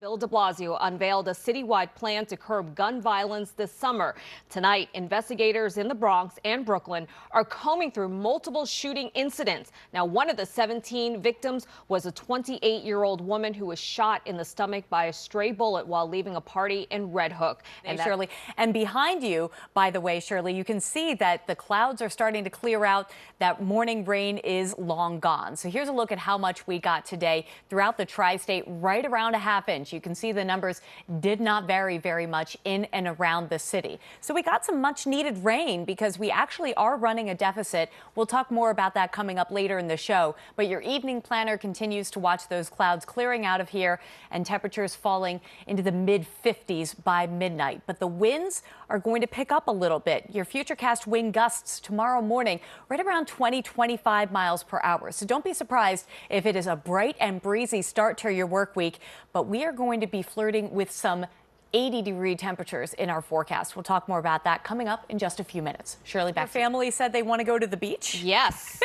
Bill de Blasio unveiled a citywide plan to curb gun violence this summer. Tonight, investigators in the Bronx and Brooklyn are combing through multiple shooting incidents. Now, one of the 17 victims was a 28-year-old woman who was shot in the stomach by a stray bullet while leaving a party in Red Hook. And Shirley, and behind you, by the way, Shirley, you can see that the clouds are starting to clear out. That morning rain is long gone. So here's a look at how much we got today throughout the tri-state, right around a half inch. You can see the numbers did not vary very much in and around the city. So we got some much needed rain because we actually are running a deficit. We'll talk more about that coming up later in the show. But your evening planner continues to watch those clouds clearing out of here and temperatures falling into the mid-50s by midnight. But the winds are going to pick up a little bit. Your FUTURECAST wind gusts tomorrow morning right around 20-25 miles per hour. So don't be surprised if it is a bright and breezy start to your work week. But we are going to be flirting with some 80-degree temperatures in our forecast. We'll talk more about that coming up in just a few minutes. Shirley, back. Your family said they want to go to the beach? Yes.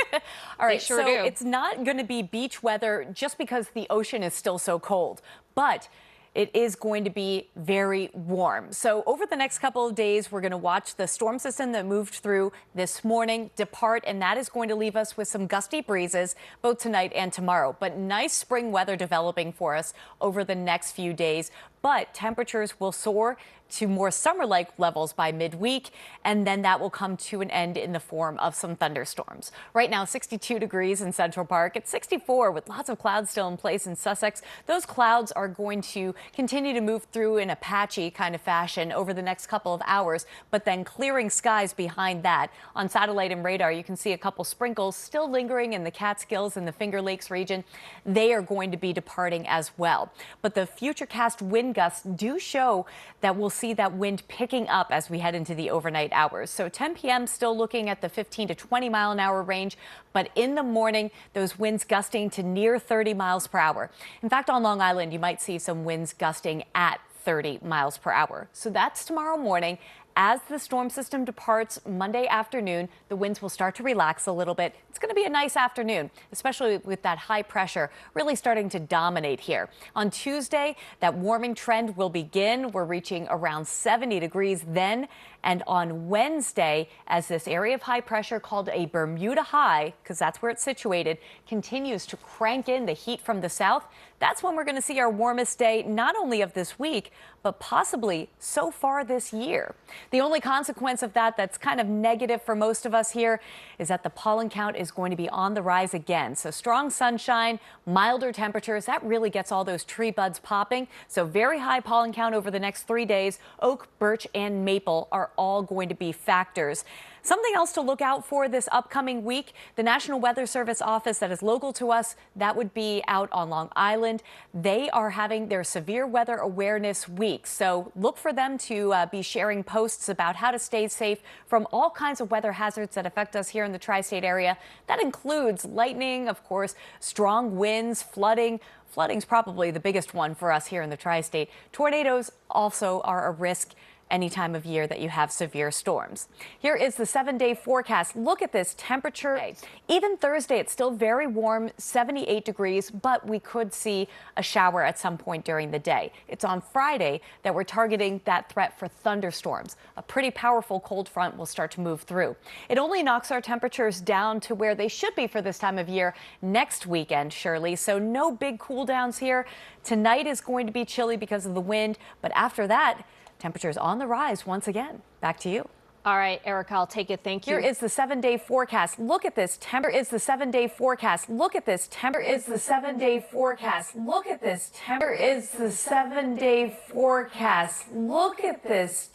All right, sure so do. It's not going to be beach weather just because the ocean is still so cold, but it is going to be very warm. So over the next couple of days, we're going to watch the storm system that moved through this morning depart, and that is going to leave us with some gusty breezes both tonight and tomorrow. But nice spring weather developing for us over the next few days. But temperatures will soar to more summer-like levels by midweek, and then that will come to an end in the form of some thunderstorms. Right now, 62 degrees in Central Park. It's 64 with lots of clouds still in place in Sussex. Those clouds are going to continue to move through in a patchy kind of fashion over the next couple of hours, but then clearing skies behind that. On satellite and radar, you can see a couple sprinkles still lingering in the Catskills and the Finger Lakes region. They are going to be departing as well. But the FUTURECAST wind gusts do show that we'll see that wind picking up as we head into the overnight hours. So 10 p.m. still looking at the 15 to 20 mile an hour range, but in the morning, those winds gusting to near 30 miles per hour. In fact, on Long Island, you might see some winds gusting at 30 miles per hour. So that's tomorrow morning. As the storm system departs Monday afternoon, the winds will start to relax a little bit. It's going to be a nice afternoon, especially with that high pressure really starting to dominate here. On Tuesday, that warming trend will begin. We're reaching around 70 degrees then. And on Wednesday, as this area of high pressure called a Bermuda high, because that's where it's situated, continues to crank in the heat from the south, that's when we're going to see our warmest day, not only of this week, but possibly so far this year. The only consequence of that that's kind of negative for most of us here is that the pollen count is going to be on the rise again. So strong sunshine, milder temperatures, that really gets all those tree buds popping. So very high pollen count over the next 3 days. Oak, birch, and maple are all going to be factors. Something else to look out for this upcoming week, the National Weather Service office that is local to us, that would be out on Long Island. They are having their Severe Weather Awareness Week. So look for them to be sharing posts about how to stay safe from all kinds of weather hazards that affect us here in the tri-state area. That includes lightning, of course, strong winds, flooding. Flooding's probably the biggest one for us here in the tri-state. Tornadoes also are a risk any time of year that you have severe storms. Here is the 7-day forecast. Look at this temperature. Even Thursday, it's still very warm, 78 degrees, but we could see a shower at some point during the day. It's on Friday that we're targeting that threat for thunderstorms. A pretty powerful cold front will start to move through. It only knocks our temperatures down to where they should be for this time of year next weekend, Shirley. So no big cool downs here. Tonight is going to be chilly because of the wind, but after that, temperatures on the rise once again. Back to you. All right, Erica, I'll take it. Thank you. Here is the 7-day forecast. Look at this. Temper is the 7-day forecast. Look at this. Temper is the 7-day forecast. Look at this. Temper is the 7-day forecast. Look at this.